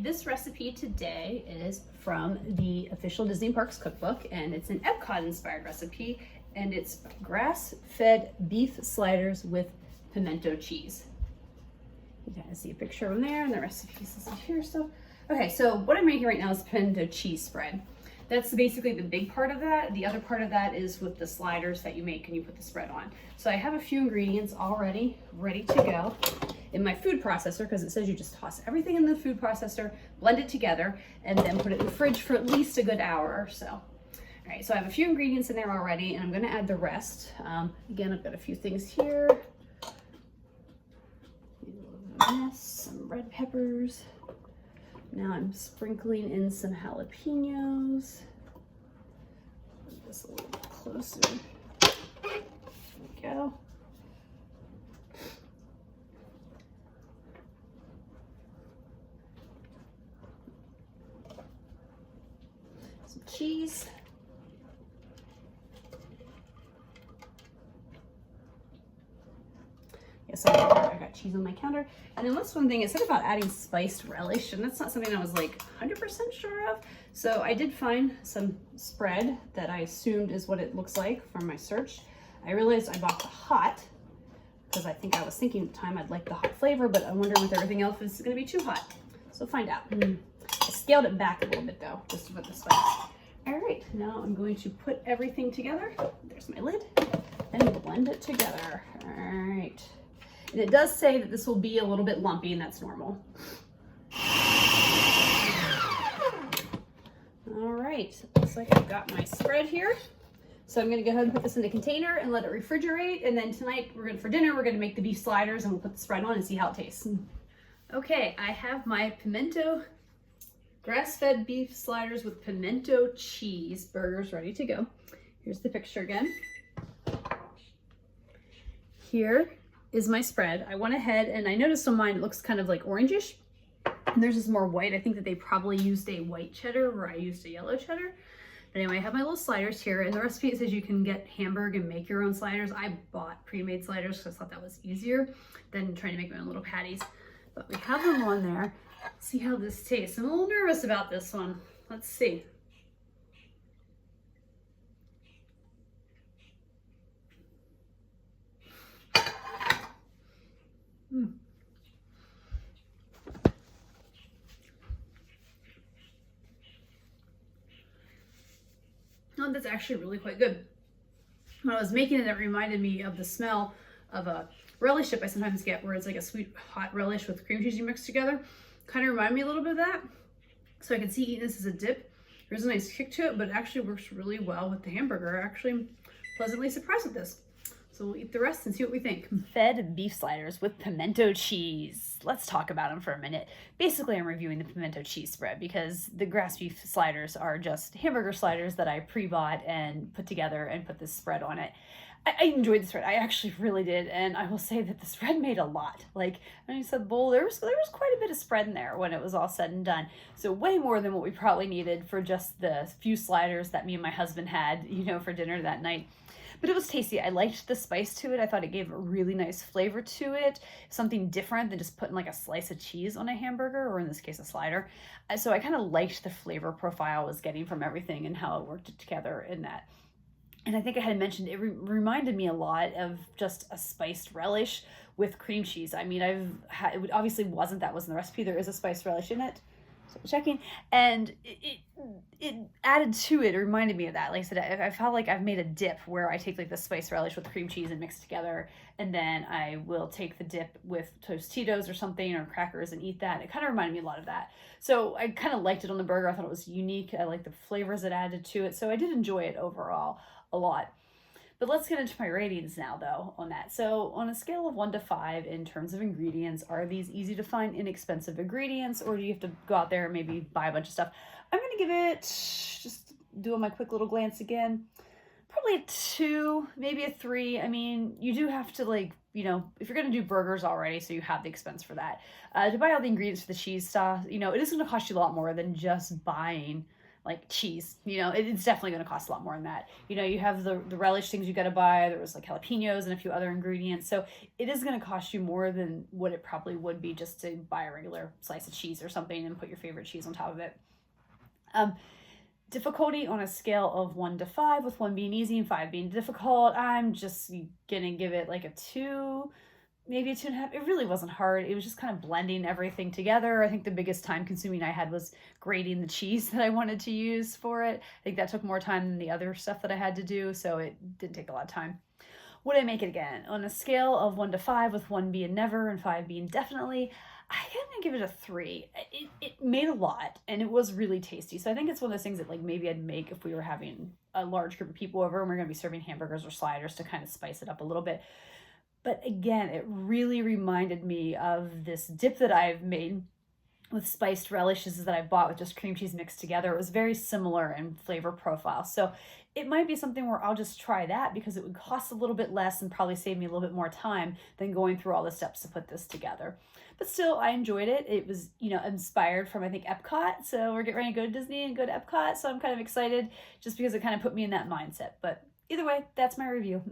This recipe today is from the official Disney Parks Cookbook, and it's an EPCOT inspired recipe, and it's grass-fed beef sliders with pimento cheese. You kind of see a picture of them there, and the recipe's is here. So, okay, so what I'm making right now is pimento cheese spread. That's basically the big part of that. The other part of that is with the sliders that you make and you put the spread on. So I have a few ingredients already ready to go in my food processor, because it says you just toss everything in the food processor, blend it together, and then put it in the fridge for at least a good hour or so. All right, so I have a few ingredients in there already, and I'm gonna add the rest. Again, I've got a few things here. Some red peppers. Now I'm sprinkling in some jalapenos. Move this a little bit closer. There we go. Some cheese. Yes, I got cheese on my counter. And then what's one thing, it said about adding spiced relish, and that's not something I was like 100% sure of. So I did find some spread that I assumed is what it looks like from my search. I realized I bought the hot, because I was thinking at the time I'd like the hot flavor, but I wonder with everything else if it's gonna be too hot. So find out. I scaled it back a little bit though, just to put the spice. All right, now I'm going to put everything together. There's my lid, and blend it together. All right. And it does say that this will be a little bit lumpy, and that's normal. All right, looks like I've got my spread here. So I'm gonna go ahead and put this in a container and let it refrigerate. And then tonight, for dinner, we're gonna make the beef sliders, and we'll put the spread on and see how it tastes. Okay, I have my pimento grass-fed beef sliders with pimento cheese burgers ready to go. Here's the picture again. Here is my spread. I went ahead and I noticed on mine it looks kind of like orangish, and theirs is more white. I think that they probably used a white cheddar where I used a yellow cheddar. But anyway, I have my little sliders here, and the recipe it says you can get hamburg and make your own sliders. I bought pre-made sliders because I thought that was easier than trying to make my own little patties. But we have them on there. Let's see how this tastes. I'm a little nervous about this one. Let's see. Oh, that's actually really quite good. When I was making it, it reminded me of the smell of a relish dip I sometimes get, where it's like a sweet hot relish with cream cheese you mix together. Kind of remind me a little bit of that. So I can see eating this as a dip. There's a nice kick to it, but it actually works really well with the hamburger. I'm actually pleasantly surprised with this. So we'll eat the rest and see what we think. Fed beef sliders with pimento cheese. Let's talk about them for a minute. Basically, I'm reviewing the pimento cheese spread because the grass beef sliders are just hamburger sliders that I pre-bought and put together and put this spread on it. I enjoyed the spread. I actually really did, and I will say that the spread made a lot. Like, when you said bowl, there was quite a bit of spread in there when it was all said and done. So way more than what we probably needed for just the few sliders that me and my husband had, for dinner that night. But it was tasty. I liked the spice to it. I thought it gave a really nice flavor to it. Something different than just putting like a slice of cheese on a hamburger, or in this case, a slider. So I kind of liked the flavor profile I was getting from everything and how it worked together in that. And I think I had mentioned, it reminded me a lot of just a spiced relish with cream cheese. I mean, it obviously wasn't the recipe. There is a spiced relish in it. So checking, and it added to it. It reminded me of that. Like I said, I felt like I've made a dip where I take like the spiced relish with cream cheese and mix it together, and then I will take the dip with Tostitos or something or crackers and eat that. It kind of reminded me a lot of that. So I kind of liked it on the burger. I thought it was unique. I liked the flavors it added to it. So I did enjoy it overall a lot. But let's get into my ratings now, though, on that. So on a scale of 1 to 5 in terms of ingredients, are these easy to find, inexpensive ingredients, or do you have to go out there and maybe buy a bunch of stuff? I'm going to give it, just doing my quick little glance again, probably a 2, maybe a 3. I mean, you do have to, like, if you're going to do burgers already, so you have the expense for that. To buy all the ingredients for the cheese sauce, it is going to cost you a lot more than just buying like cheese. You know, it's definitely going to cost a lot more than that. You know, you have the relish things you got to buy. There was like jalapenos and a few other ingredients. So it is going to cost you more than what it probably would be just to buy a regular slice of cheese or something and put your favorite cheese on top of it. Difficulty on a scale of 1 to 5, with 1 being easy and 5 being difficult, I'm just gonna give it like a 2, maybe a 2.5. It really wasn't hard. It was just kind of blending everything together. I think the biggest time consuming I had was grating the cheese that I wanted to use for it. I think that took more time than the other stuff that I had to do, so it didn't take a lot of time. Would I make it again? On a scale of 1 to 5, with 1 being never and 5 being definitely, I'm gonna give it a 3. It made a lot and it was really tasty. So I think it's one of those things that like maybe I'd make if we were having a large group of people over and we're gonna be serving hamburgers or sliders to kind of spice it up a little bit. But again, it really reminded me of this dip that I've made with spiced relishes that I bought with just cream cheese mixed together. It was very similar in flavor profile. So it might be something where I'll just try that because it would cost a little bit less and probably save me a little bit more time than going through all the steps to put this together. But still, I enjoyed it. It was, you know, inspired from, I think, EPCOT. So we're getting ready to go to Disney and go to EPCOT. So I'm kind of excited just because it kind of put me in that mindset. But either way, that's my review.